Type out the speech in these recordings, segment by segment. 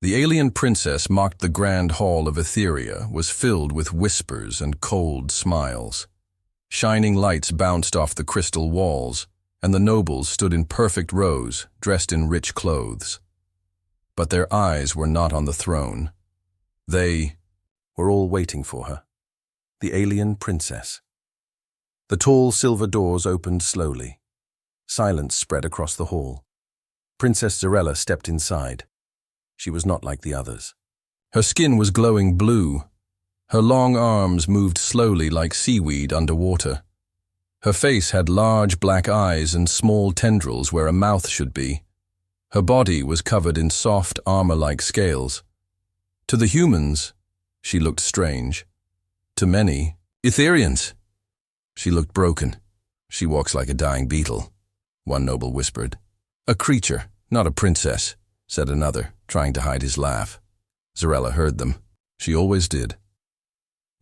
The alien princess mocked the grand hall of Etheria was filled with whispers and cold smiles. Shining lights bounced off the crystal walls, and the nobles stood in perfect rows, dressed in rich clothes. But their eyes were not on the throne. They were all waiting for her, the alien princess. The tall silver doors opened slowly. Silence spread across the hall. Princess Zarella stepped inside. She was not like the others. Her skin was glowing blue. Her long arms moved slowly like seaweed underwater. Her face had large black eyes and small tendrils where a mouth should be. Her body was covered in soft armor-like scales. To the humans, she looked strange. To many, Etherians. She looked broken. She walks like a dying beetle, one noble whispered. A creature, not a princess, said another, trying to hide his laugh. Zarella heard them. She always did.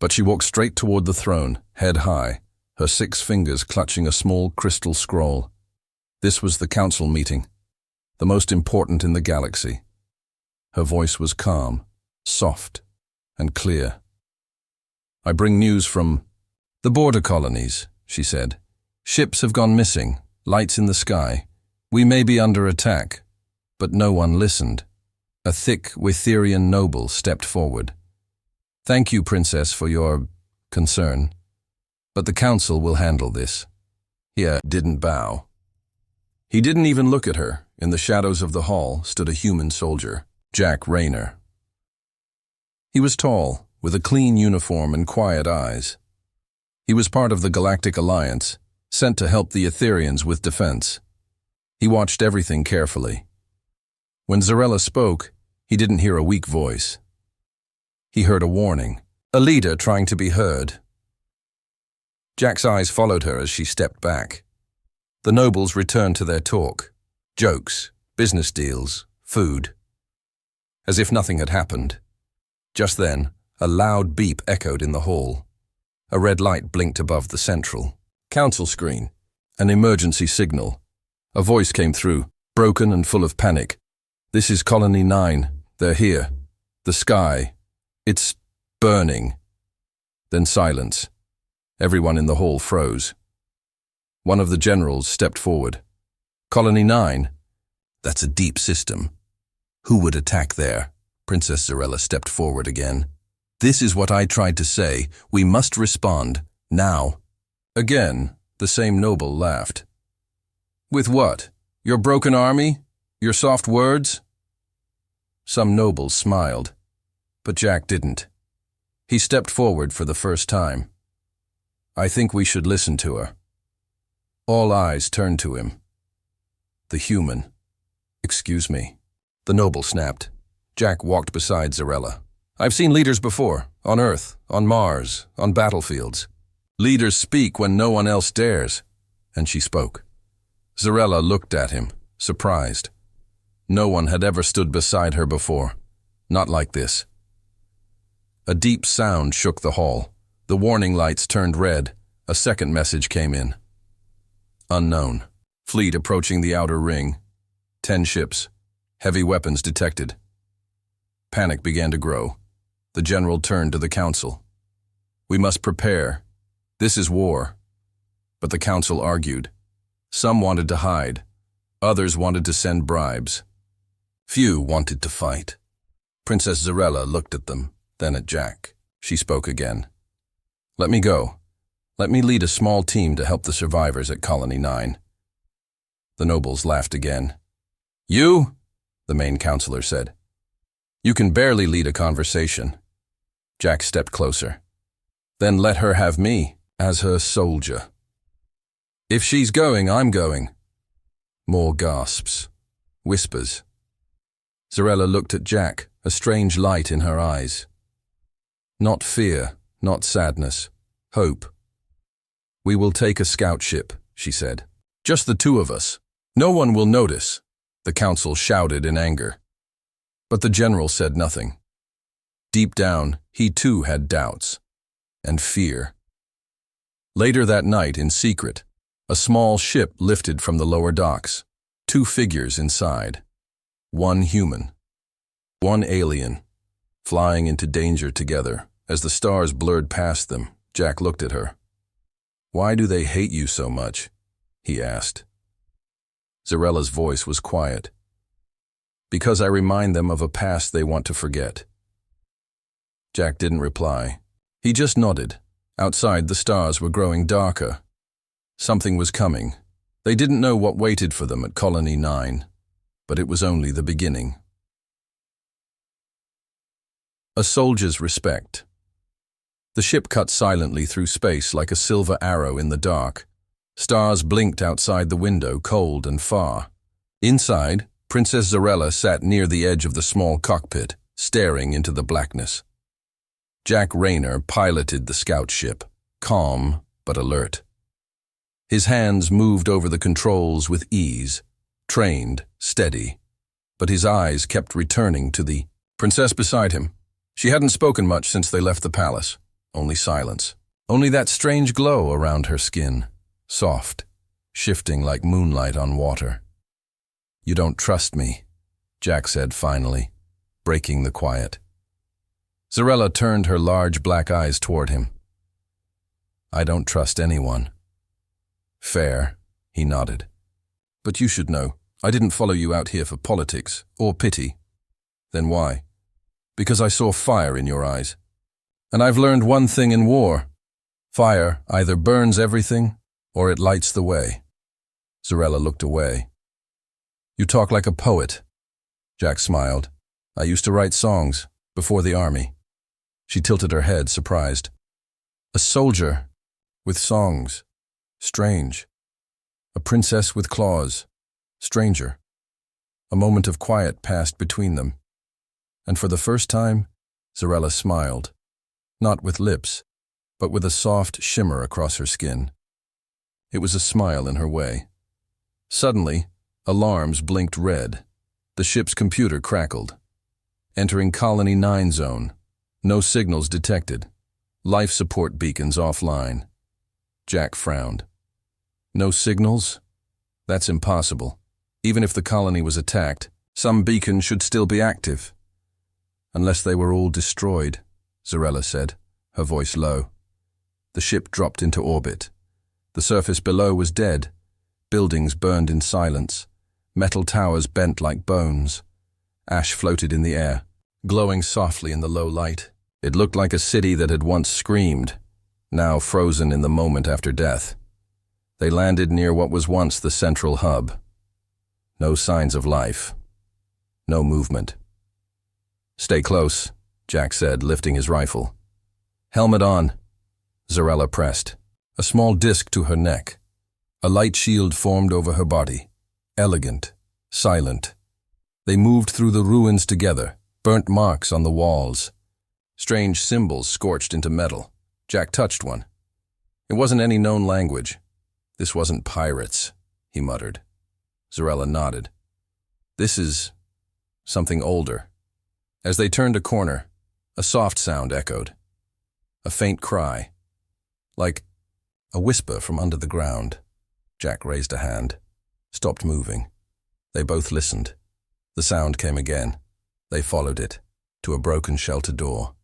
But she walked straight toward the throne, head high, her 6 fingers clutching a small crystal scroll. This was the council meeting, the most important in the galaxy. Her voice was calm, soft, and clear. I bring news from the border colonies, she said. Ships have gone missing, lights in the sky. We may be under attack. But no one listened. A thick Witherian noble stepped forward. Thank you, Princess, for your concern. But the council will handle this. He didn't bow. He didn't even look at her. In the shadows of the hall stood a human soldier, Jack Rayner. He was tall, with a clean uniform and quiet eyes. He was part of the Galactic Alliance, sent to help the Etherians with defense. He watched everything carefully. When Zarella spoke, he didn't hear a weak voice. He heard a warning, a leader trying to be heard. Jack's eyes followed her as she stepped back. The nobles returned to their talk. Jokes, business deals, food. As if nothing had happened. Just then, a loud beep echoed in the hall. A red light blinked above the central council screen. An emergency signal. A voice came through, broken and full of panic. This is Colony 9. They're here. The sky. It's burning. Then silence. Everyone in the hall froze. One of the generals stepped forward. Colony 9? That's a deep system. Who would attack there? Princess Zarella stepped forward again. This is what I tried to say. We must respond. Now. Again, the same noble laughed. With what? Your broken army? Your soft words? Some nobles smiled, but Jack didn't. He stepped forward for the first time. I think we should listen to her. All eyes turned to him. The human. Excuse me. The noble snapped. Jack walked beside Zarella. I've seen leaders before, on Earth, on Mars, on battlefields. Leaders speak when no one else dares. And she spoke. Zarella looked at him, surprised. No one had ever stood beside her before. Not like this. A deep sound shook the hall. The warning lights turned red. A second message came in. Unknown. Fleet approaching the outer ring. 10 ships. Heavy weapons detected. Panic began to grow. The general turned to the council. We must prepare. This is war. But the council argued. Some wanted to hide. Others wanted to send bribes. Few wanted to fight. Princess Zarella looked at them, then at Jack. She spoke again. Let me go. Let me lead a small team to help the survivors at Colony 9. The nobles laughed again. You? The main counselor said. You can barely lead a conversation. Jack stepped closer. Then let her have me as her soldier. If she's going, I'm going. More gasps. Whispers. Zarella looked at Jack, a strange light in her eyes. Not fear, not sadness. Hope. We will take a scout ship, she said. Just the 2 of us. No one will notice. The council shouted in anger. But the general said nothing. Deep down, he too had doubts. And fear. Later that night, in secret, a small ship lifted from the lower docks. 2 figures inside. 1 human. One alien, flying into danger together. As the stars blurred past them, Jack looked at her. "Why do they hate you so much?" he asked. Zarella's voice was quiet. "Because I remind them of a past they want to forget." Jack didn't reply. He just nodded. Outside, the stars were growing darker. Something was coming. They didn't know what waited for them at Colony 9, but it was only the beginning. A soldier's respect. The ship cut silently through space like a silver arrow in the dark. Stars blinked outside the window, cold and far. Inside, Princess Zarella sat near the edge of the small cockpit, staring into the blackness. Jack Rayner piloted the scout ship, calm but alert. His hands moved over the controls with ease, trained, steady, but his eyes kept returning to the princess beside him. She hadn't spoken much since they left the palace, only silence. Only that strange glow around her skin, soft, shifting like moonlight on water. "You don't trust me," Jack said finally, breaking the quiet. Zarella turned her large black eyes toward him. "I don't trust anyone." "Fair," he nodded. "But you should know, I didn't follow you out here for politics or pity." "Then why?" "Because I saw fire in your eyes. And I've learned one thing in war. Fire either burns everything or it lights the way." Zarella looked away. "You talk like a poet." Jack smiled. "I used to write songs before the army." She tilted her head, surprised. "A soldier with songs. Strange. A princess with claws. Stranger." A moment of quiet passed between them. And for the first time, Zarella smiled. Not with lips, but with a soft shimmer across her skin. It was a smile in her way. Suddenly, alarms blinked red. The ship's computer crackled. Entering Colony 9 zone. No signals detected. Life support beacons offline. Jack frowned. No signals? That's impossible. Even if the colony was attacked, some beacon should still be active. "Unless they were all destroyed," Zarella said, her voice low. The ship dropped into orbit. The surface below was dead. Buildings burned in silence. Metal towers bent like bones. Ash floated in the air, glowing softly in the low light. It looked like a city that had once screamed, now frozen in the moment after death. They landed near what was once the central hub. No signs of life. No movement. "Stay close," Jack said, lifting his rifle. "Helmet on." Zarella pressed. A small disc to her neck. A light shield formed over her body. Elegant, silent. They moved through the ruins together, burnt marks on the walls. Strange symbols scorched into metal. Jack touched one. It wasn't any known language. "This wasn't pirates," he muttered. Zarella nodded. "This is something older." As they turned a corner, a soft sound echoed. A faint cry, like a whisper from under the ground. Jack raised a hand, stopped moving. They both listened. The sound came again. They followed it to a broken shelter door.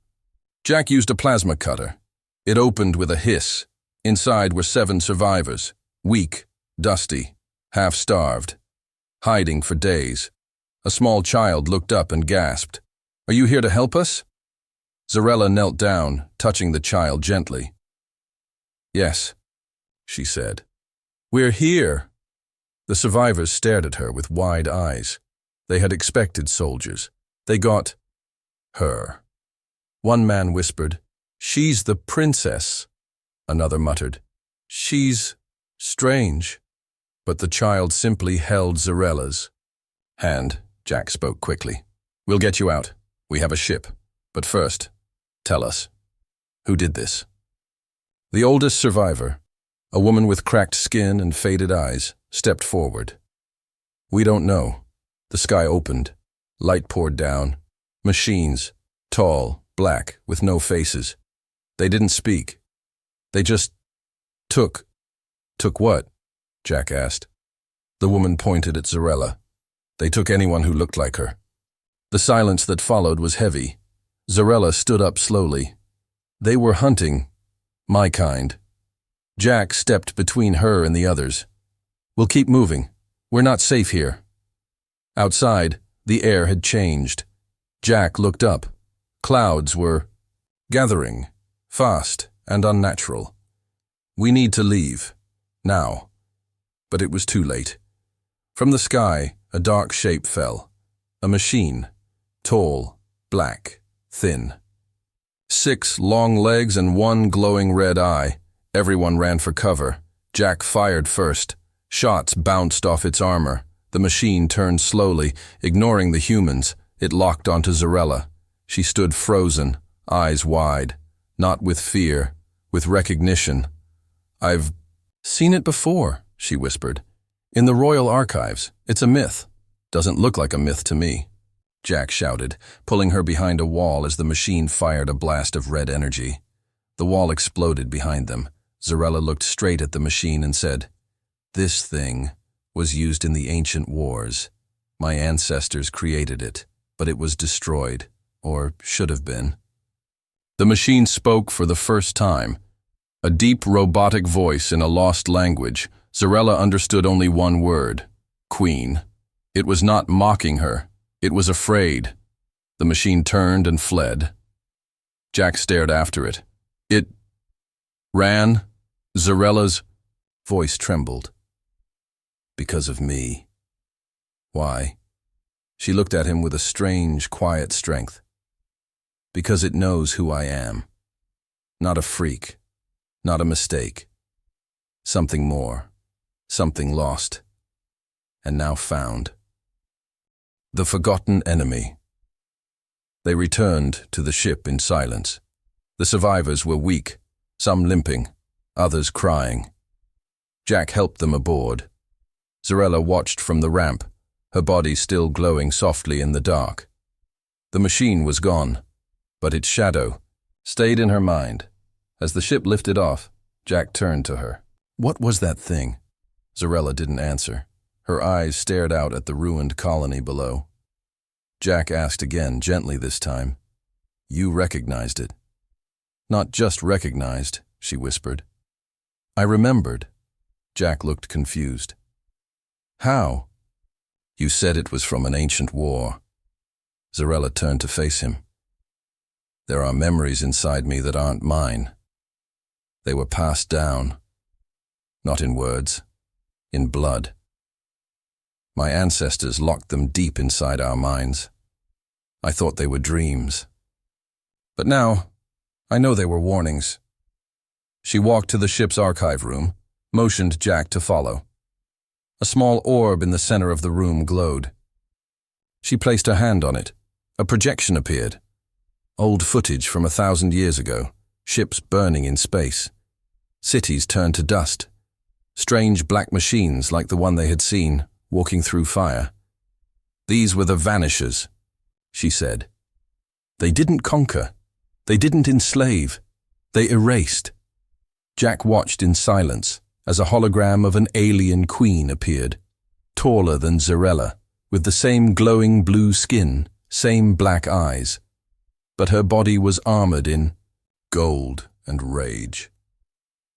Jack used a plasma cutter. It opened with a hiss. Inside were 7 survivors, weak, dusty, half-starved, hiding for days. A small child looked up and gasped. "Are you here to help us?" Zarella knelt down, touching the child gently. "Yes," she said. "We're here." The survivors stared at her with wide eyes. They had expected soldiers. They got her. One man whispered, "She's the princess." Another muttered, "She's strange." But the child simply held Zarella's hand. Jack spoke quickly. "We'll get you out. We have a ship. But first, tell us, who did this?" The oldest survivor, a woman with cracked skin and faded eyes, stepped forward. "We don't know." The sky opened. Light poured down. Machines, tall, black, with no faces. They didn't speak. They just took. "Took what?" Jack asked. The woman pointed at Zarella. "They took anyone who looked like her." The silence that followed was heavy. Zarella stood up slowly. They were hunting. My kind. Jack stepped between her and the others. We'll keep moving. We're not safe here. Outside, the air had changed. Jack looked up. Clouds were gathering, fast and unnatural. We need to leave. Now. But it was too late. From the sky, a dark shape fell. A machine. Tall, black, thin. 6 long legs and 1 glowing red eye. Everyone ran for cover. Jack fired first. Shots bounced off its armor. The machine turned slowly, ignoring the humans. It locked onto Zarella. She stood frozen, eyes wide. Not with fear, with recognition. I've seen it before, she whispered. In the Royal Archives. It's a myth. Doesn't look like a myth to me. Jack shouted, pulling her behind a wall as the machine fired a blast of red energy. The wall exploded behind them. Zarella looked straight at the machine and said, "This thing was used in the ancient wars. My ancestors created it, but it was destroyed, or should have been." The machine spoke for the first time. A deep robotic voice in a lost language. Zarella understood only one word: Queen. It was not mocking her. It was afraid. The machine turned and fled. Jack stared after it. It ran. Zarella's voice trembled. Because of me. Why? She looked at him with a strange, quiet strength. Because it knows who I am. Not a freak. Not a mistake. Something more. Something lost. And now found. The forgotten enemy. They returned to the ship in silence. The survivors were weak, some limping, others crying. Jack helped them aboard. Zarella watched from the ramp, her body still glowing softly in the dark. The machine was gone, but its shadow stayed in her mind. As the ship lifted off, Jack turned to her. What was that thing? Zarella didn't answer. Her eyes stared out at the ruined colony below. Jack asked again, gently this time. You recognized it. Not just recognized, she whispered. I remembered. Jack looked confused. How? You said it was from an ancient war. Zarella turned to face him. There are memories inside me that aren't mine. They were passed down. Not in words, in blood. My ancestors locked them deep inside our minds. I thought they were dreams. But now, I know they were warnings. She walked to the ship's archive room, motioned Jack to follow. A small orb in the center of the room glowed. She placed her hand on it. A projection appeared. Old footage from 1,000 years ago, ships burning in space. Cities turned to dust. Strange black machines like the one they had seen, walking through fire. These were the Vanishers, she said. They didn't conquer. They didn't enslave. They erased. Jack watched in silence as a hologram of an alien queen appeared, taller than Zarella, with the same glowing blue skin, same black eyes. But her body was armored in gold and rage.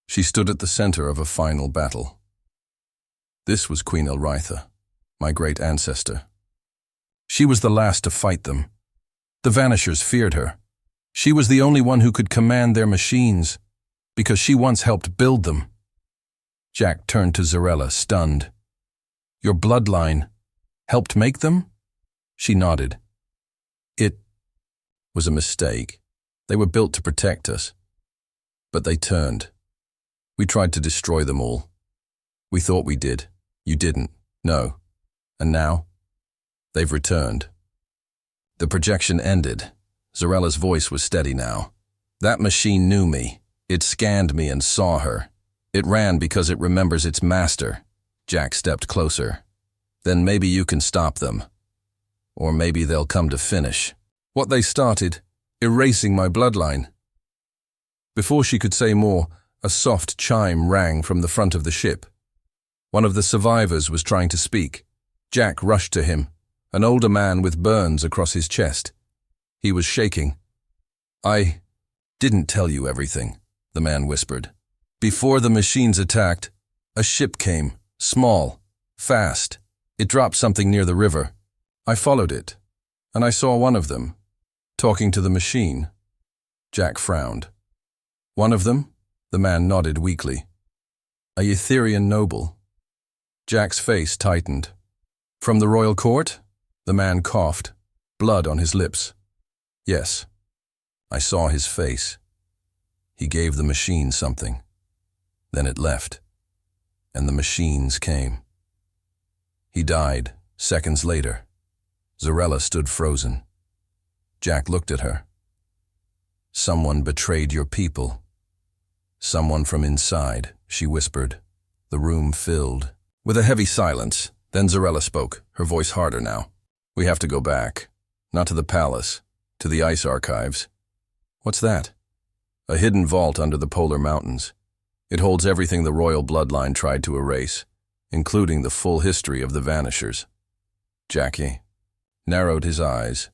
She stood at the center of a final battle. This was Queen Elritha, my great ancestor. She was the last to fight them. The Vanishers feared her. She was the only one who could command their machines, because she once helped build them. Jack turned to Zarella, stunned. Your bloodline helped make them? She nodded. It was a mistake. They were built to protect us. But they turned. We tried to destroy them all. We thought we did. You didn't. No. And now? They've returned. The projection ended. Zarella's voice was steady now. That machine knew me. It scanned me and saw her. It ran because it remembers its master. Jack stepped closer. Then maybe you can stop them. Or maybe they'll come to finish what they started, erasing my bloodline. Before she could say more, a soft chime rang from the front of the ship. One of the survivors was trying to speak. Jack rushed to him. an older man with burns across his chest. He was shaking. "I didn't tell you everything," the man whispered. "Before the machines attacked, a ship came, small, fast. It dropped something near the river. I followed it, and I saw one of them, talking to the machine." Jack frowned. "One of them?" The man nodded weakly. "A Etherian noble." Jack's face tightened. "From the royal court?" The man coughed, blood on his lips. "Yes. I saw his face. He gave the machine something. Then it left, and the machines came. He died seconds later." Zarella stood frozen. Jack looked at her. "Someone betrayed your people." "Someone from inside," she whispered. The room filled with a heavy silence. Then Zarella spoke, her voice harder now. "We have to go back. Not to the palace, to the ice archives." "What's that?" "A hidden vault under the polar mountains. It holds everything the royal bloodline tried to erase, including the full history of the Vanishers." Jackie narrowed his eyes.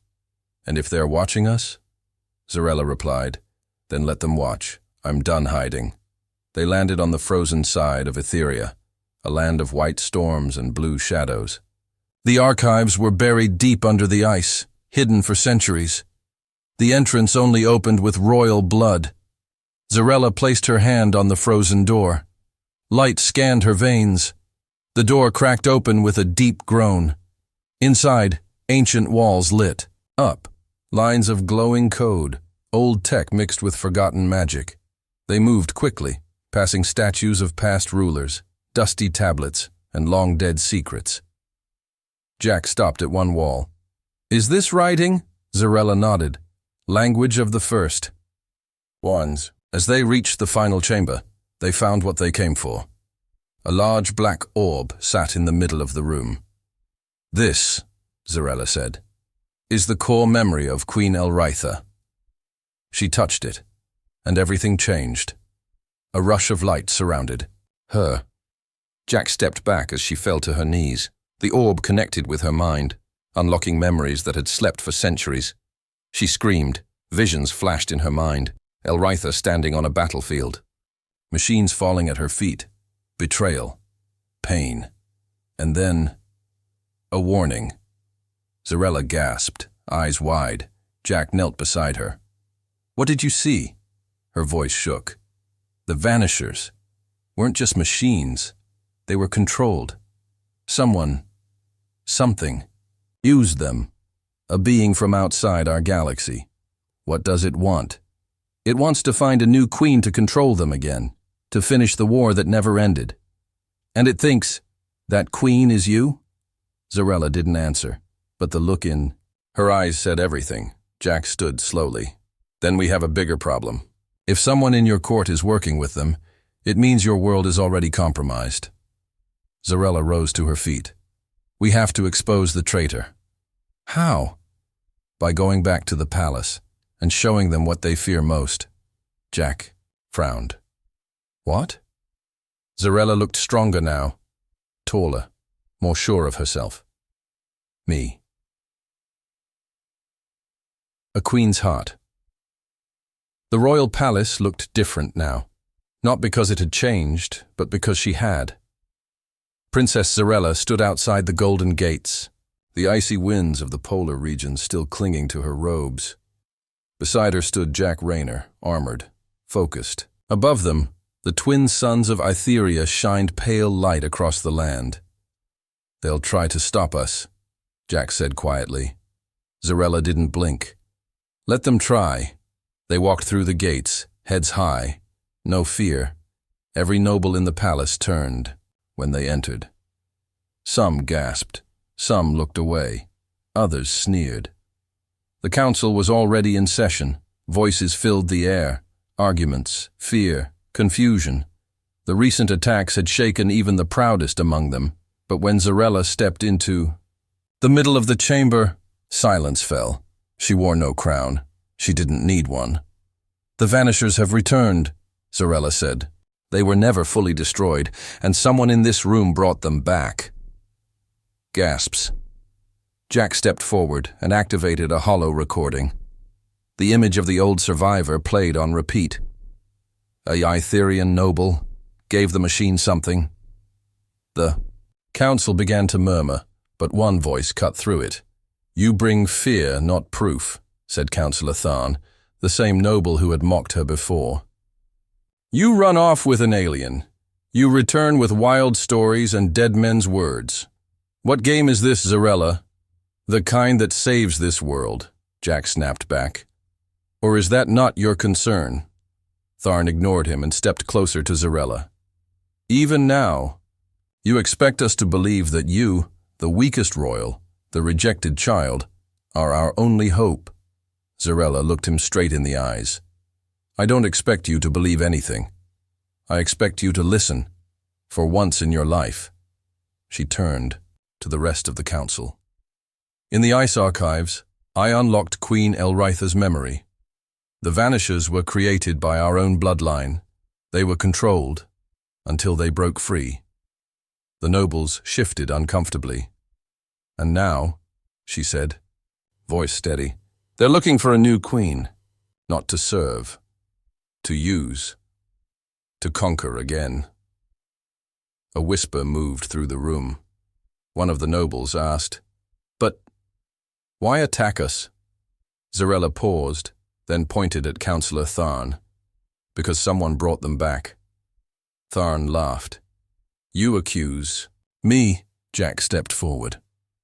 "And if they're watching us?" Zarella replied. "Then let them watch. I'm done hiding." They landed on the frozen side of Etheria, a land of white storms and blue shadows. The archives were buried deep under the ice, hidden for centuries. The entrance only opened with royal blood. Zarella placed her hand on the frozen door. Light scanned her veins. The door cracked open with a deep groan. Inside, ancient walls lit up. Lines of glowing code, old tech mixed with forgotten magic. They moved quickly, passing statues of past rulers, dusty tablets, and long-dead secrets. Jack stopped at one wall. "Is this writing?" Zarella nodded. "Language of the first ones." As they reached the final chamber, they found what they came for. A large black orb sat in the middle of the room. "This," Zarella said, "is the core memory of Queen Elritha." She touched it, and everything changed. A rush of light surrounded her. Jack stepped back as she fell to her knees. The orb connected with her mind, unlocking memories that had slept for centuries. She screamed. Visions flashed in her mind. Elritha standing on a battlefield. Machines falling at her feet. Betrayal. Pain. And then a warning. Zarella gasped, eyes wide. Jack knelt beside her. "What did you see?" Her voice shook. "The Vanishers weren't just machines. They were controlled. Something, used them. A being from outside our galaxy. What does it want? It wants to find a new queen to control them again, to finish the war that never ended. And it thinks, that queen is you?" Zarella didn't answer, but the look in her eyes said everything. Jack stood slowly. "Then we have a bigger problem. If someone in your court is working with them, it means your world is already compromised." Zarella rose to her feet. "We have to expose the traitor." "How?" "By going back to the palace and showing them what they fear most." Jack frowned. "What?" Zarella looked stronger now, taller, more sure of herself. "Me." A queen's heart. The royal palace looked different now, not because it had changed, but because she had. Princess Zarella stood outside the golden gates, the icy winds of the polar region still clinging to her robes. Beside her stood Jack Rayner, armored, focused. Above them, the twin suns of Etheria shined pale light across the land. "They'll try to stop us," Jack said quietly. Zarella didn't blink. "Let them try." They walked through the gates, heads high, no fear. Every noble in the palace turned when they entered. Some gasped, some looked away, others sneered. The council was already in session. Voices filled the air. Arguments, fear, confusion. The recent attacks had shaken even the proudest among them, but when Zarella stepped into the middle of the chamber, silence fell. She wore no crown. She didn't need one. "The Vanishers have returned," Zarella said. "They were never fully destroyed, and someone in this room brought them back." Gasps. Jack stepped forward and activated a hollow recording. The image of the old survivor played on repeat. A Itherian noble gave the machine something. The council began to murmur, but one voice cut through it. "You bring fear, not proof," said Councillor Tharn, the same noble who had mocked her before. "You run off with an alien. You return with wild stories and dead men's words. What game is this, Zarella? The kind that saves this world," Jack snapped back. "Or is that not your concern?" Tharn ignored him and stepped closer to Zarella. "Even now, you expect us to believe that you, the weakest royal, the rejected child, are our only hope." Zarella looked him straight in the eyes. "I don't expect you to believe anything. I expect you to listen, for once in your life." She turned to the rest of the council. "In the ice archives, I unlocked Queen Elritha's memory. The Vanishers were created by our own bloodline. They were controlled until they broke free." The nobles shifted uncomfortably. "And now," she said, voice steady, "they're looking for a new queen, not to serve, to use, to conquer again." A whisper moved through the room. One of the nobles asked, "But why attack us?" Zarella paused, then pointed at Councillor Tharn. "Because someone brought them back." Tharn laughed. "You accuse me." Jack stepped forward.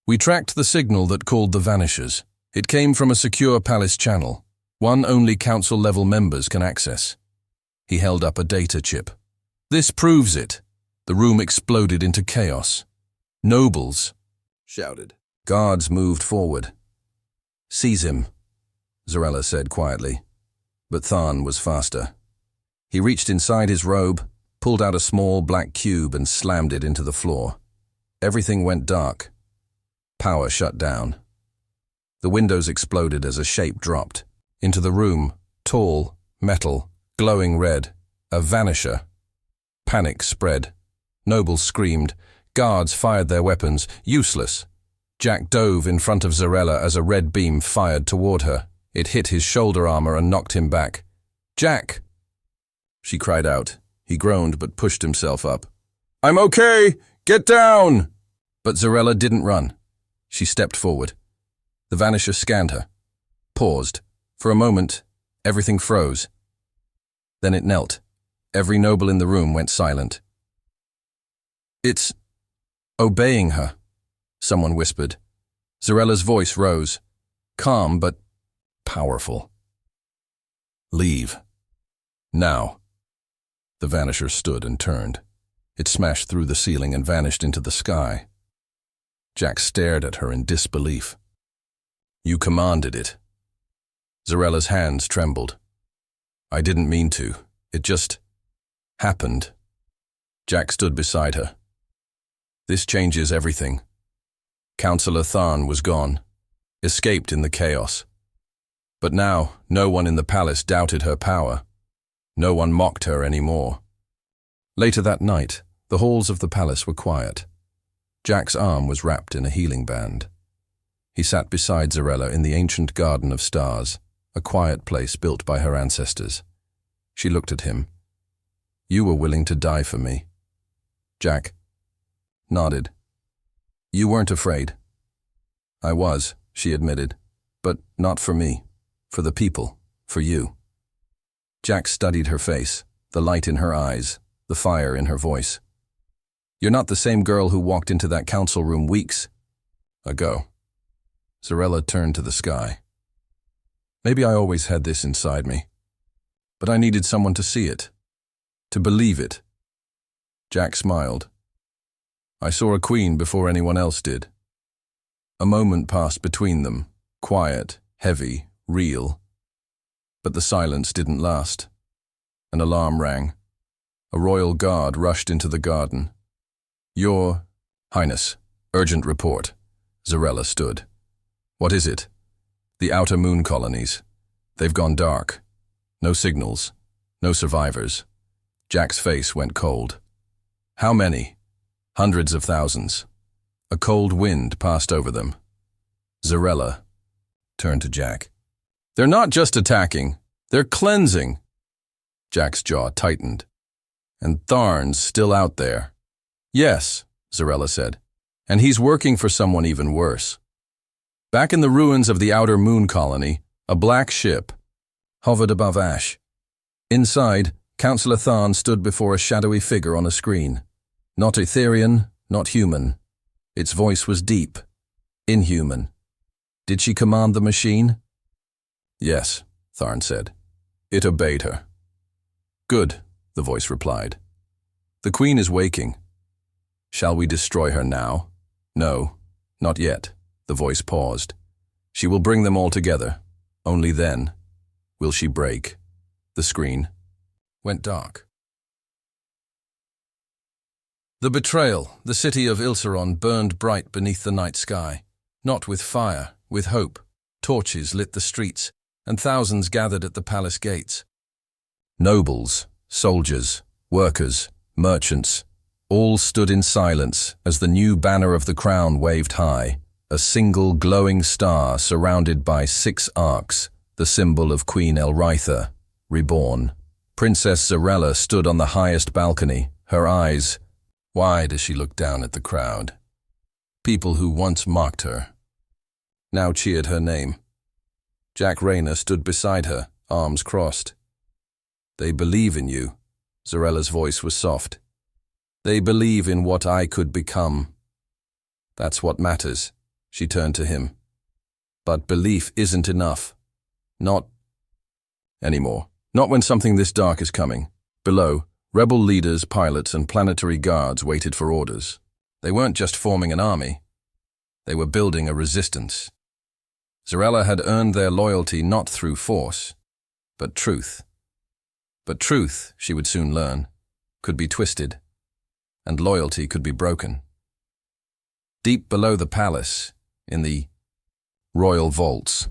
"We tracked the signal that called the Vanishers. It came from a secure palace channel, one only council-level members can access." He held up a data chip. "This proves it." The room exploded into chaos. "Nobles!" shouted. Guards moved forward. "Seize him," Zarella said quietly. But Tharn was faster. He reached inside his robe, pulled out a small black cube and slammed it into the floor. Everything went dark. Power shut down. The windows exploded as a shape dropped. Into the room, tall, metal, glowing red, a vanisher. Panic spread. Nobles screamed. Guards fired their weapons. Useless. Jack dove in front of Zarella as a red beam fired toward her. It hit his shoulder armor and knocked him back. "Jack!" she cried out. He groaned but pushed himself up. "I'm okay! Get down!" But Zarella didn't run. She stepped forward. The Vanisher scanned her. Paused. For a moment, everything froze. Then it knelt. Every noble in the room went silent. "It's obeying her," someone whispered. Zarella's voice rose. Calm but powerful. "Leave. Now." The Vanisher stood and turned. It smashed through the ceiling and vanished into the sky. Jack stared at her in disbelief. "You commanded it." Zarella's hands trembled. "I didn't mean to. It just happened." Jack stood beside her. "This changes everything." Councillor Tharn was gone, escaped in the chaos. But now, no one in the palace doubted her power. No one mocked her anymore. Later that night, the halls of the palace were quiet. Jack's arm was wrapped in a healing band. He sat beside Zarella in the ancient Garden of Stars, a quiet place built by her ancestors. She looked at him. "You were willing to die for me." Jack nodded. "You weren't afraid." "I was," she admitted, "but not for me. For the people. For you." Jack studied her face, the light in her eyes, the fire in her voice. "You're not the same girl who walked into that council room weeks ago." Zarella turned to the sky. "Maybe I always had this inside me, but I needed someone to see it, to believe it." Jack smiled. "I saw a queen before anyone else did." A moment passed between them, quiet, heavy, real. But the silence didn't last. An alarm rang. A royal guard rushed into the garden. "Your Highness, urgent report." Zarella stood. "What is it?" "The outer moon colonies. They've gone dark. No signals. No survivors." Jack's face went cold. "How many?" "Hundreds of thousands." A cold wind passed over them. Zarella turned to Jack. They're not just attacking, they're cleansing. Jack's jaw tightened. And Tharn's still out there. Yes, Zarella said, and he's working for someone even worse. Back in the ruins of the outer moon colony, a black ship hovered above Ash. Inside, Councillor Tharn stood before a shadowy figure on a screen. Not Etherian, not human. Its voice was deep, inhuman. Did she command the machine? Yes, Tharn said. It obeyed her. Good, the voice replied. The Queen is waking. Shall we destroy her now? No, not yet, the voice paused. She will bring them all together. Only then will she break. The screen went dark. The betrayal, the city of Ilseron burned bright beneath the night sky. Not with fire, with hope. Torches lit the streets, and thousands gathered at the palace gates. Nobles, soldiers, workers, merchants, all stood in silence as the new banner of the crown waved high, a single glowing star surrounded by 6 arcs, the symbol of Queen Elritha, reborn. Princess Zarella stood on the highest balcony, her eyes wide as she looked down at the crowd. People who once mocked her now cheered her name. Jack Rayner stood beside her, arms crossed. They believe in you. Zarella's voice was soft. They believe in what I could become. That's what matters. She turned to him. But belief isn't enough. Not anymore. Not when something this dark is coming. Below, rebel leaders, pilots, and planetary guards waited for orders. They weren't just forming an army. They were building a resistance. Zarella had earned their loyalty not through force, but truth. But truth, she would soon learn, could be twisted, and loyalty could be broken. Deep below the palace, in the royal vaults,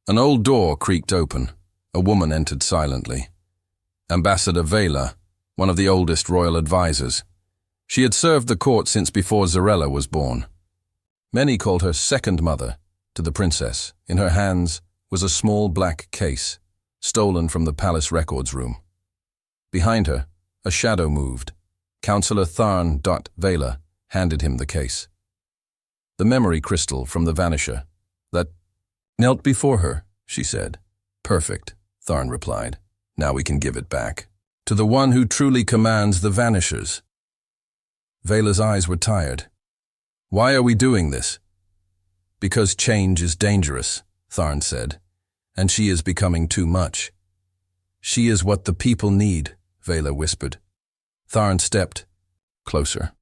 an old door creaked open. A woman entered silently. Ambassador Vela, one of the oldest royal advisors. She had served the court since before Zarella was born. Many called her second mother to the princess. In her hands was a small black case, stolen from the palace records room. Behind her, a shadow moved. Councillor Tharn Vela handed him the case. The memory crystal from the Vanisher that knelt before her, she said. Perfect, Tharn replied. Now we can give it back. To the one who truly commands the Vanishers. Vela's eyes were tired. Why are we doing this? Because change is dangerous, Tharn said, and she is becoming too much. She is what the people need, Vela whispered. Tharn stepped closer.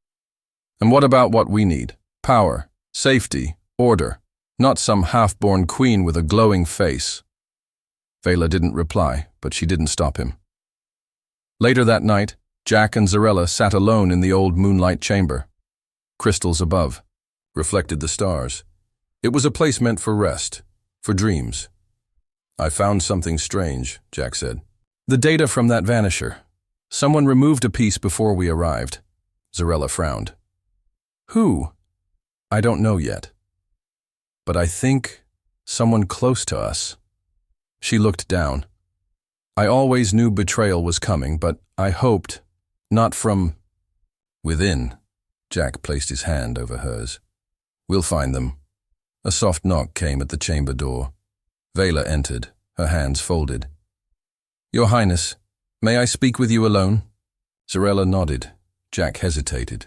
And what about what we need? Power, safety, order, not some half-born queen with a glowing face. Vela didn't reply, but she didn't stop him. Later that night, Jack and Zarella sat alone in the old moonlight chamber. Crystals above reflected the stars. It was a place meant for rest, for dreams. I found something strange, Jack said. The data from that Vanisher. Someone removed a piece before we arrived. Zarella frowned. Who? I don't know yet. But I think someone close to us. She looked down. I always knew betrayal was coming, but I hoped not from within. Jack placed his hand over hers. We'll find them. A soft knock came at the chamber door. Vela entered, her hands folded. Your Highness, may I speak with you alone? Zarella nodded. Jack hesitated.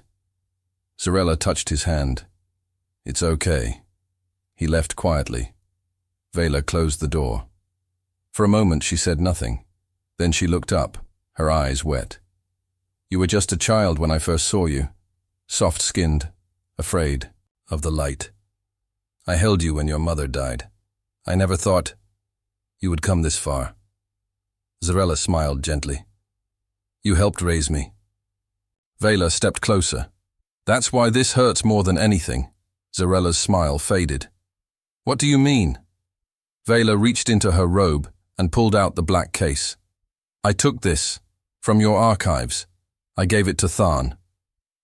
Zarella touched his hand. It's okay. He left quietly. Vela closed the door. For a moment she said nothing. Then she looked up, her eyes wet. You were just a child when I first saw you, soft-skinned, afraid of the light. I held you when your mother died. I never thought you would come this far. Zarella smiled gently. You helped raise me. Vela stepped closer. That's why this hurts more than anything. Zarella's smile faded. What do you mean? Vela reached into her robe and pulled out the black case. I took this from your archives. I gave it to Tharn.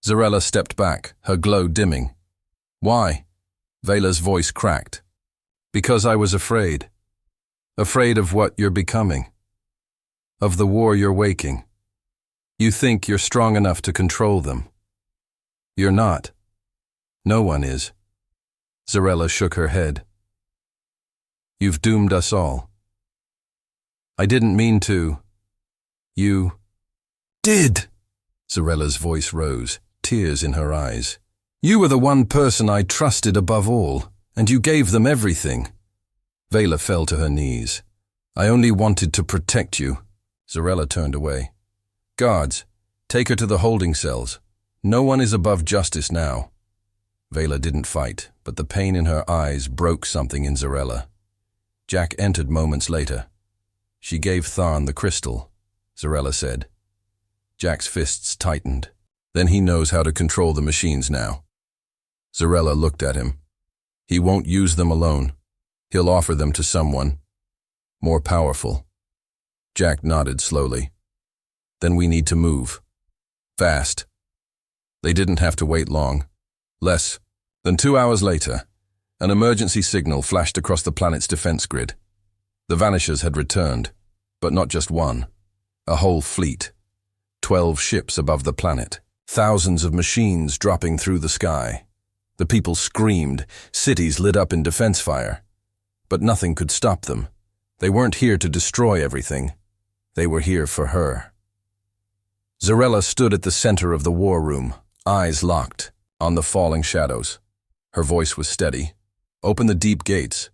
Zarella stepped back, her glow dimming. Why? Vela's voice cracked. Because I was afraid. Afraid of what you're becoming. Of the war you're waking. You think you're strong enough to control them. You're not. No one is. Zarella shook her head. You've doomed us all. I didn't mean to. You did. Zarella's voice rose, tears in her eyes. You were the one person I trusted above all, and you gave them everything. Vela fell to her knees. I only wanted to protect you. Zarella turned away. Guards, take her to the holding cells. No one is above justice now. Vela didn't fight, but the pain in her eyes broke something in Zarella. Jack entered moments later. She gave Tharn the crystal, Zarella said. Jack's fists tightened. Then he knows how to control the machines now. Zarella looked at him. He won't use them alone. He'll offer them to someone more powerful. Jack nodded slowly. Then we need to move. Fast. They didn't have to wait long. Less than 2 hours later, an emergency signal flashed across the planet's defense grid. The Vanishers had returned, but not just one. A whole fleet. 12 ships above the planet. Thousands of machines dropping through the sky. The people screamed, cities lit up in defense fire. But nothing could stop them. They weren't here to destroy everything. They were here for her. Zarella stood at the center of the war room, eyes locked, on the falling shadows. Her voice was steady. Open the deep gates.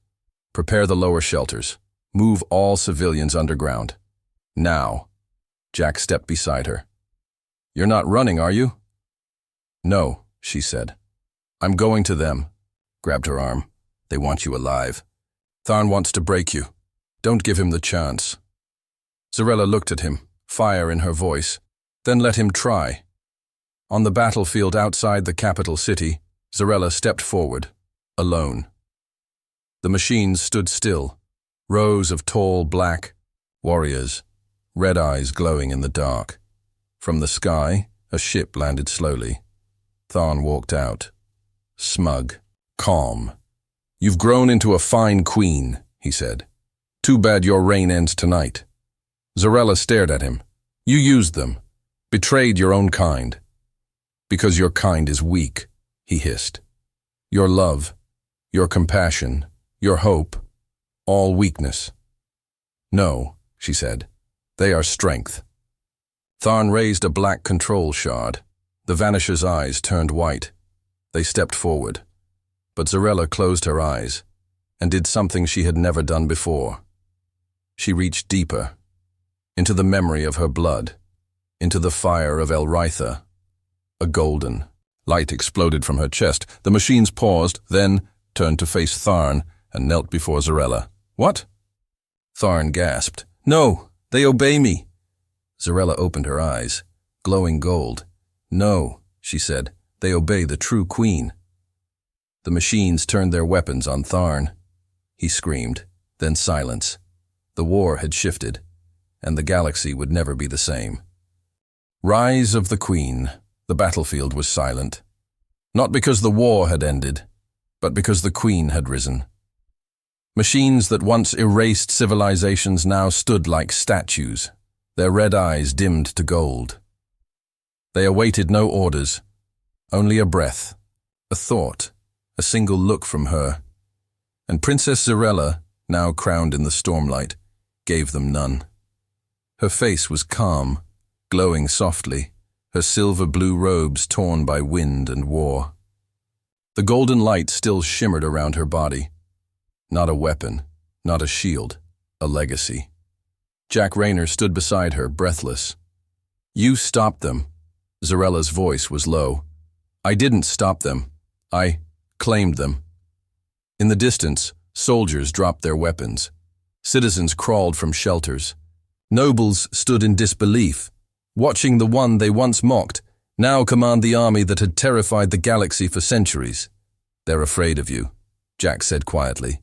Prepare the lower shelters. Move all civilians underground. Now. Jack stepped beside her. You're not running, are you? No, she said. I'm going to them. Grabbed her arm. They want you alive. Tharn wants to break you. Don't give him the chance. Zarella looked at him, fire in her voice, then let him try. On the battlefield outside the capital city, Zarella stepped forward, alone. The machines stood still, rows of tall black warriors, red eyes glowing in the dark. From the sky, a ship landed slowly. Tharn walked out, smug, calm. You've grown into a fine queen, he said. Too bad your reign ends tonight. Zarella stared at him. You used them, betrayed your own kind. Because your kind is weak, he hissed. Your love, your compassion, your hope, all weakness. No, she said. They are strength. Tharn raised a black control shard. The Vanisher's eyes turned white. They stepped forward. But Zarella closed her eyes and did something she had never done before. She reached deeper, into the memory of her blood, into the fire of Elritha. A golden light exploded from her chest. The machines paused, then turned to face Tharn and knelt before Zarella. What? Tharn gasped. No, they obey me. Zarella opened her eyes, glowing gold. No, she said, they obey the true queen. The machines turned their weapons on Tharn. He screamed, then silence. The war had shifted, and the galaxy would never be the same. Rise of the Queen. The battlefield was silent. Not because the war had ended, but because the Queen had risen. Machines that once erased civilizations now stood like statues, their red eyes dimmed to gold. They awaited no orders, only a breath, a thought, a single look from her. And Princess Zarella, now crowned in the stormlight, gave them none. Her face was calm, glowing softly, her silver-blue robes torn by wind and war. The golden light still shimmered around her body. Not a weapon, not a shield, a legacy. Jack Rayner stood beside her, breathless. You stopped them. Zarella's voice was low. I didn't stop them. I claimed them. In the distance, soldiers dropped their weapons. Citizens crawled from shelters. Nobles stood in disbelief, watching the one they once mocked now command the army that had terrified the galaxy for centuries. They're afraid of you, Jack said quietly.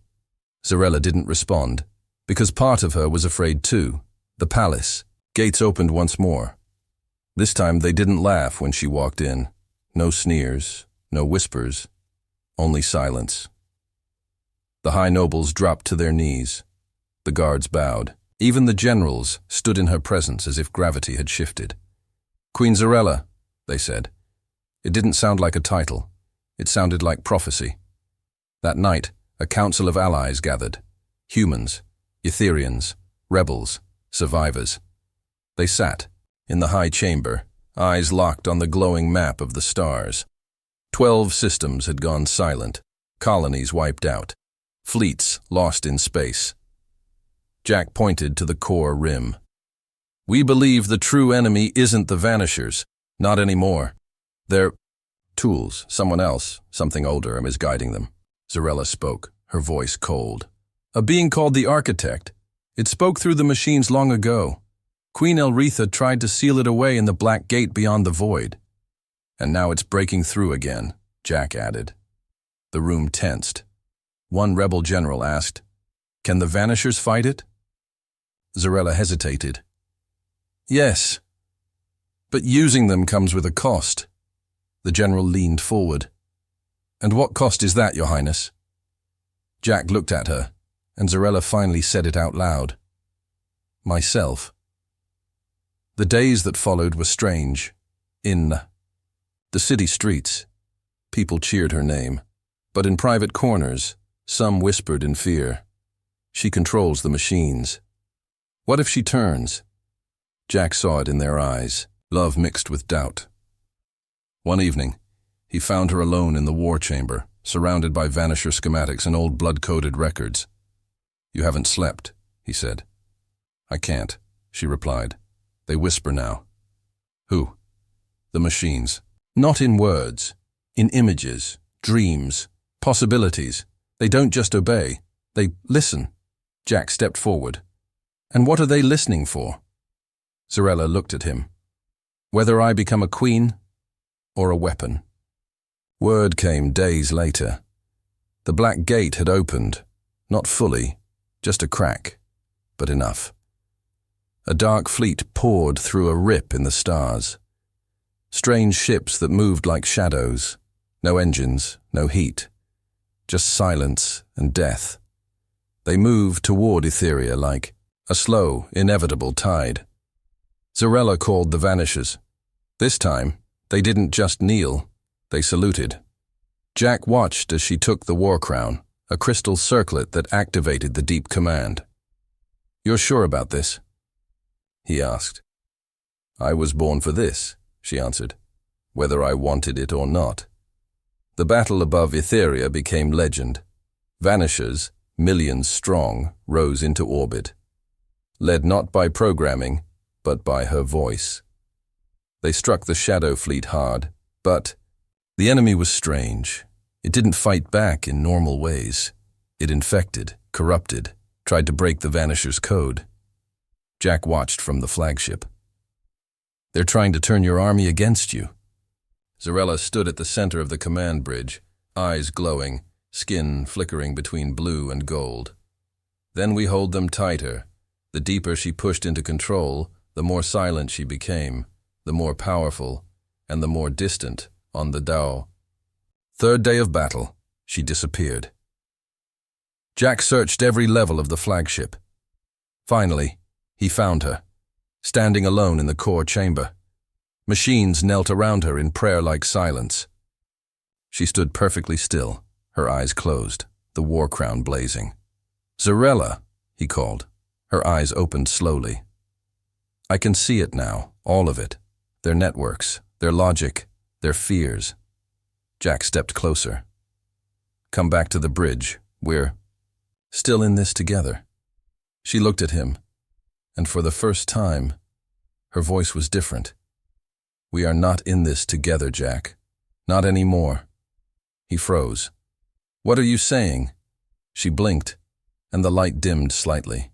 Zarella didn't respond, because part of her was afraid too. The palace. Gates opened once more. This time they didn't laugh when she walked in. No sneers, no whispers, only silence. The high nobles dropped to their knees. The guards bowed. Even the generals stood in her presence as if gravity had shifted. "Queen Zarella," they said. It didn't sound like a title. It sounded like prophecy. That night, a council of allies gathered. Humans, Etherians, rebels, survivors. They sat in the high chamber, eyes locked on the glowing map of the stars. 12 systems had gone silent, colonies wiped out, fleets lost in space. Jack pointed to the core rim. "We believe the true enemy isn't the Vanishers, not anymore. They're tools, someone else, something older, is guiding them." Zarella spoke, her voice cold. "A being called the Architect. It spoke through the machines long ago. Queen Elretha tried to seal it away in the Black Gate beyond the void. And now it's breaking through again," Jack added. The room tensed. One rebel general asked, "Can the Vanishers fight it?" Zarella hesitated. "Yes, but using them comes with a cost." The general leaned forward. "And what cost is that, Your Highness?" Jack looked at her, and Zarella finally said it out loud. "Myself." The days that followed were strange. In the city streets, people cheered her name, but in private corners, some whispered in fear. "She controls the machines. What if she turns?" Jack saw it in their eyes, love mixed with doubt. One evening, he found her alone in the war chamber, surrounded by Vanisher schematics and old blood-coded records. "You haven't slept," he said. "I can't," she replied. "They whisper now." "Who?" "The machines. Not in words, in images, dreams, possibilities. They don't just obey, they listen." Jack stepped forward. "And what are they listening for?" Zarella looked at him. "Whether I become a queen or a weapon." Word came days later. The Black Gate had opened, not fully, just a crack, but enough. A dark fleet poured through a rip in the stars. Strange ships that moved like shadows, no engines, no heat, just silence and death. They moved toward Etheria like a slow, inevitable tide. Zarella called the Vanishers. This time, they didn't just kneel, they saluted. Jack watched as she took the war crown, a crystal circlet that activated the deep command. "You're sure about this?" he asked. "I was born for this," she answered, "whether I wanted it or not." The battle above Etheria became legend. Vanishers, millions strong, rose into orbit, led not by programming, but by her voice. They struck the Shadow Fleet hard, but the enemy was strange. It didn't fight back in normal ways. It infected, corrupted, tried to break the Vanisher's code. Jack watched from the flagship. "They're trying to turn your army against you." Zarella stood at the center of the command bridge, eyes glowing, skin flickering between blue and gold. "Then we hold them tighter. The deeper she pushed into control, the more silent she became, the more powerful, and the more distant on the Dao. Third day of battle, she disappeared. Jack searched every level of the flagship. Finally, he found her, standing alone in the core chamber. Machines knelt around her in prayer-like silence. She stood perfectly still, her eyes closed, the war crown blazing. "Zarella," he called. Her eyes opened slowly. "I can see it now, all of it. Their networks, their logic, their fears." Jack stepped closer. "Come back to the bridge. We're still in this together." She looked at him, and for the first time, her voice was different. "We are not in this together, Jack. Not anymore." He froze. "What are you saying?" She blinked, and the light dimmed slightly.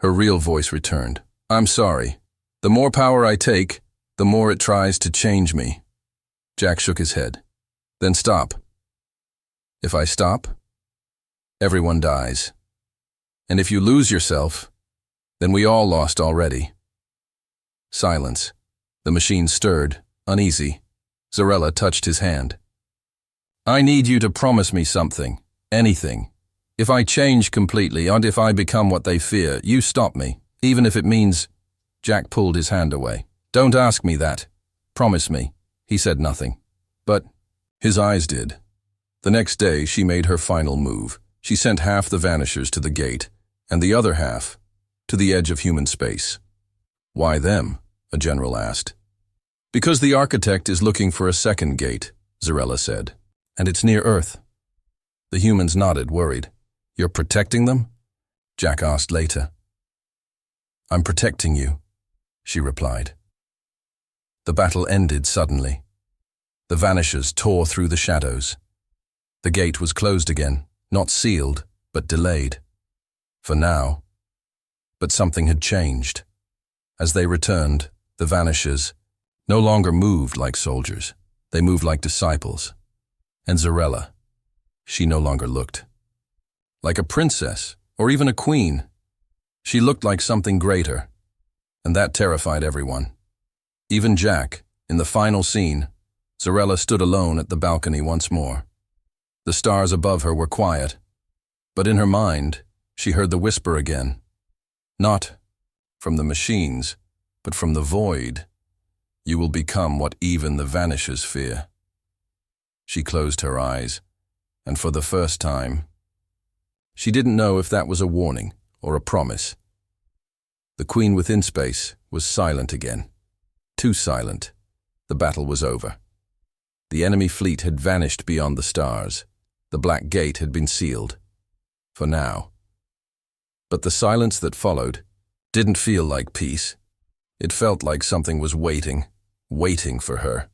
Her real voice returned. "I'm sorry. The more power I take, the more it tries to change me." Jack shook his head. "Then stop." "If I stop, everyone dies. And if you lose yourself, then we all lost already." Silence. The machine stirred, uneasy. Zarella touched his hand. "I need you to promise me something. Anything. If I change completely, and if I become what they fear, you stop me, even if it means—" Jack pulled his hand away. "Don't ask me that. Promise me." He said nothing. But his eyes did. The next day, she made her final move. She sent half the Vanishers to the gate, and the other half to the edge of human space. "Why them?" a general asked. "Because the architect is looking for a second gate," Zarella said, "and it's near Earth." The humans nodded, worried. "You're protecting them?" Jack asked later. "I'm protecting you," she replied. The battle ended suddenly. The Vanishers tore through the shadows. The gate was closed again, not sealed, but delayed. For now. But something had changed. As they returned, the Vanishers no longer moved like soldiers. They moved like disciples. And Zarella, she no longer looked like a princess or even a queen. She looked like something greater, and that terrified everyone. Even Jack, in the final scene, Zarella stood alone at the balcony once more. The stars above her were quiet, but in her mind, she heard the whisper again. Not from the machines, but from the void. "You will become what even the Vanishers fear." She closed her eyes, and for the first time, she didn't know if that was a warning or a promise. The queen within space was silent again. Too silent. The battle was over. The enemy fleet had vanished beyond the stars. The black gate had been sealed. For now. But the silence that followed didn't feel like peace. It felt like something was waiting for her.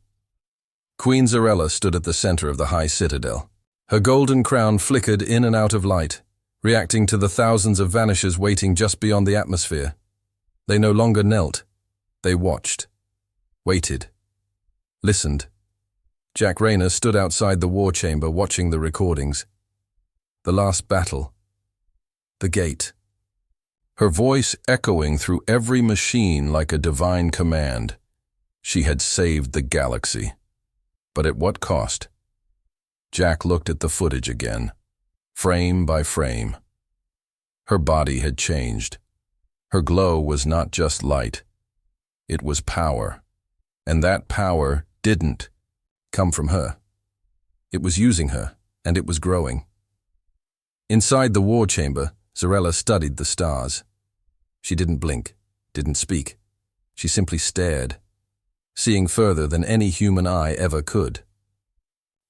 Queen Zarella stood at the center of the high citadel. Her golden crown flickered in and out of light, reacting to the thousands of Vanishers waiting just beyond the atmosphere. They no longer knelt. They watched. Waited. Listened. Jack Rayner stood outside the war chamber watching the recordings. The last battle. The gate. Her voice echoing through every machine like a divine command. She had saved the galaxy. But at what cost? Jack looked at the footage again, frame by frame. Her body had changed. Her glow was not just light. It was power. And that power didn't come from her. It was using her, and it was growing. Inside the war chamber, Zarella studied the stars. She didn't blink, didn't speak. She simply stared, seeing further than any human eye ever could.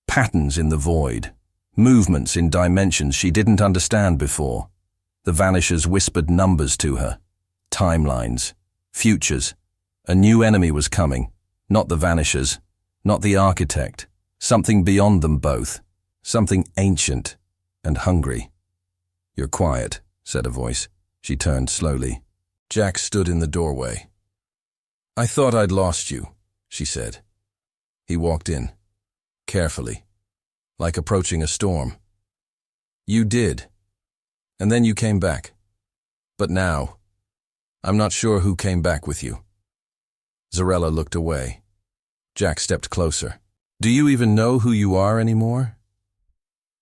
Patterns in the void, movements in dimensions she didn't understand before. The Vanishers whispered numbers to her, timelines, futures. A new enemy was coming, not the Vanishers, not the architect, something beyond them both, something ancient and hungry. "You're quiet," said a voice. She turned slowly. Jack stood in the doorway. "I thought I'd lost you," she said. He walked in, carefully, like approaching a storm. "You did, and then you came back. But now, I'm not sure who came back with you." Zarella looked away. Jack stepped closer. "Do you even know who you are anymore?"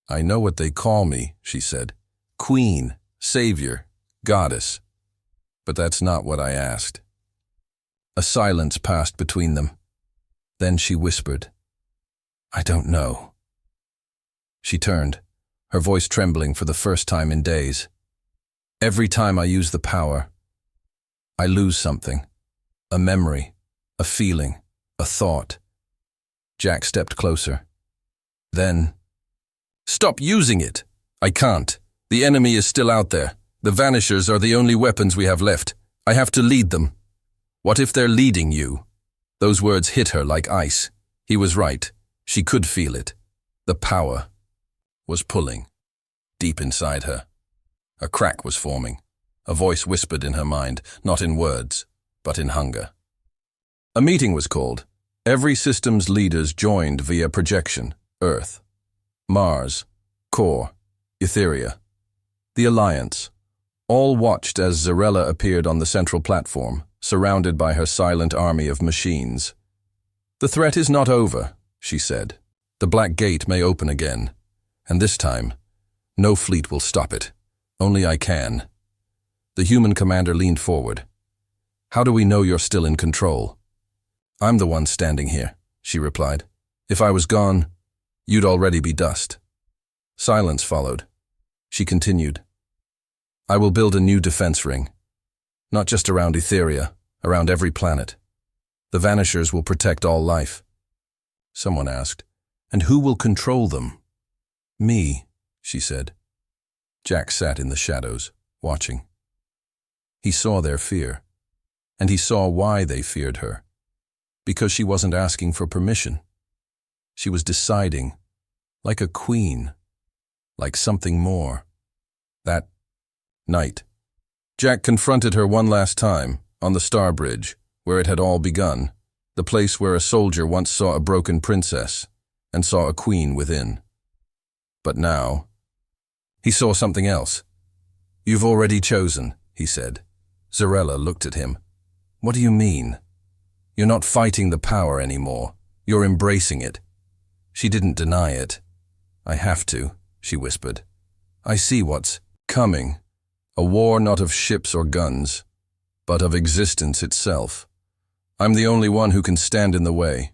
"I know what they call me," she said. "Queen, savior, goddess. But that's not what I asked." A silence passed between them. Then she whispered, "I don't know." She turned, her voice trembling for the first time in days. "Every time I use the power, I lose something. A memory, a feeling, a thought." Jack stepped closer. Then, "Stop using it!" "I can't. The enemy is still out there. The Vanishers are the only weapons we have left. I have to lead them." "What if they're leading you?" Those words hit her like ice. He was right. She could feel it. The power was pulling, deep inside her. A crack was forming. A voice whispered in her mind, not in words, but in hunger. A meeting was called. Every system's leaders joined via projection. Earth, Mars, Core, Etheria, the Alliance. All watched as Zarella appeared on the central platform, surrounded by her silent army of machines. "The threat is not over," she said. "The Black Gate may open again, and this time, No fleet will stop it. Only I can. The human commander leaned forward. How do we know you're still in control? I'm the one standing here, she replied. If I was gone, you'd already be dust. Silence followed. She continued. I will build a new defense ring. Not just around Etheria, around every planet. The Vanishers will protect all life. Someone asked, and who will control them? Me, she said. Jack sat in the shadows, watching. He saw their fear, and he saw why they feared her. Because she wasn't asking for permission. She was deciding, like a queen, like something more. That night, Jack confronted her one last time, on the Star Bridge, where it had all begun, the place where a soldier once saw a broken princess, and saw a queen within. But now, he saw something else. You've already chosen, he said. Zarella looked at him. What do you mean? You're not fighting the power anymore. You're embracing it. She didn't deny it. I have to, she whispered. I see what's coming. A war not of ships or guns, but of existence itself. I'm the only one who can stand in the way.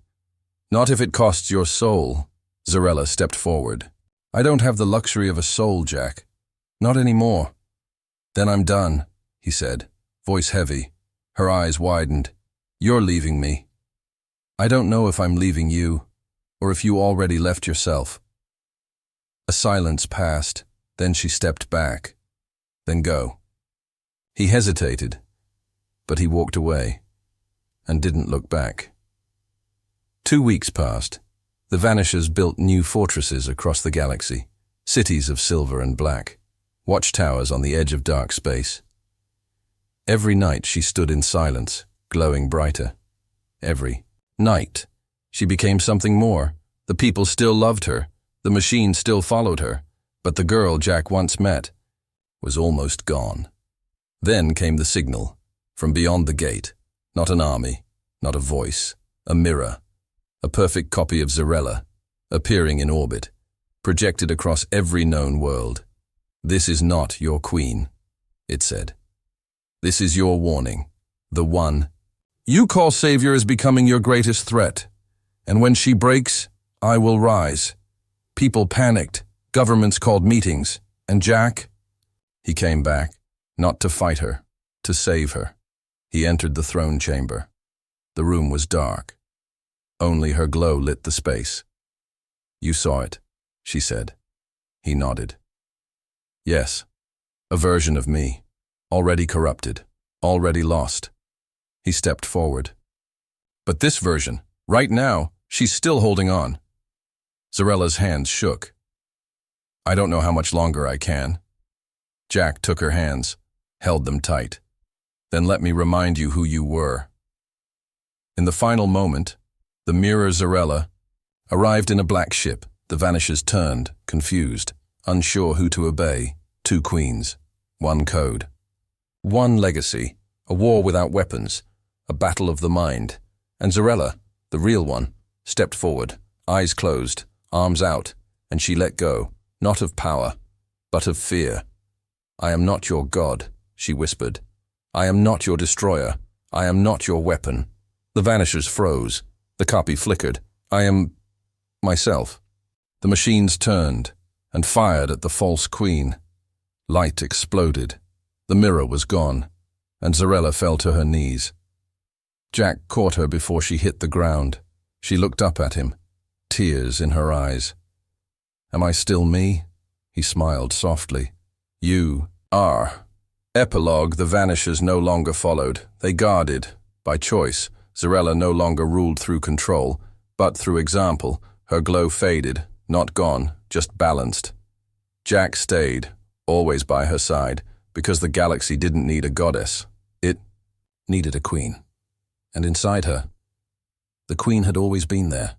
Not if it costs your soul. Zarella stepped forward. I don't have the luxury of a soul, Jack. Not anymore. Then I'm done, he said, voice heavy. Her eyes widened. You're leaving me. I don't know if I'm leaving you, or if you already left yourself. A silence passed, then she stepped back. Then go. He hesitated, but he walked away, and didn't look back. 2 weeks passed. The Vanishers built new fortresses across the galaxy, cities of silver and black, watchtowers on the edge of dark space. Every night she stood in silence, glowing brighter. Every night she became something more. The people still loved her, the machine still followed her, but the girl Jack once met was almost gone. Then came the signal, from beyond the gate, not an army, not a voice, a mirror. A perfect copy of Zarella, appearing in orbit, projected across every known world. This is not your queen, it said. This is your warning, the one. You call Savior as becoming your greatest threat, and when she breaks, I will rise. People panicked, governments called meetings, and Jack? He came back, not to fight her, to save her. He entered the throne chamber. The room was dark. Only her glow lit the space. You saw it, she said. He nodded. Yes, a version of me, already corrupted, already lost. He stepped forward. But this version, right now, she's still holding on. Zarella's hands shook. I don't know how much longer I can. Jack took her hands, held them tight. Then let me remind you who you were. In the final moment, the mirror Zarella arrived in a black ship. The Vanishers turned, confused, unsure who to obey. 2 queens, 1 code. 1 legacy, a war without weapons, a battle of the mind. And Zarella, the real one, stepped forward, eyes closed, arms out, and she let go, not of power, but of fear. I am not your god, she whispered. I am not your destroyer. I am not your weapon. The Vanishers froze. The copy flickered. I am myself. The machines turned and fired at the false queen. Light exploded. The mirror was gone, and Zarella fell to her knees. Jack caught her before she hit the ground. She looked up at him, tears in her eyes. Am I still me? He smiled softly. You are. Epilogue. The Vanishers no longer followed. They guarded, by choice. Zarella no longer ruled through control, but through example. Her glow faded, not gone, just balanced. Jack stayed, always by her side, because the galaxy didn't need a goddess. It needed a queen. And inside her, the queen had always been there.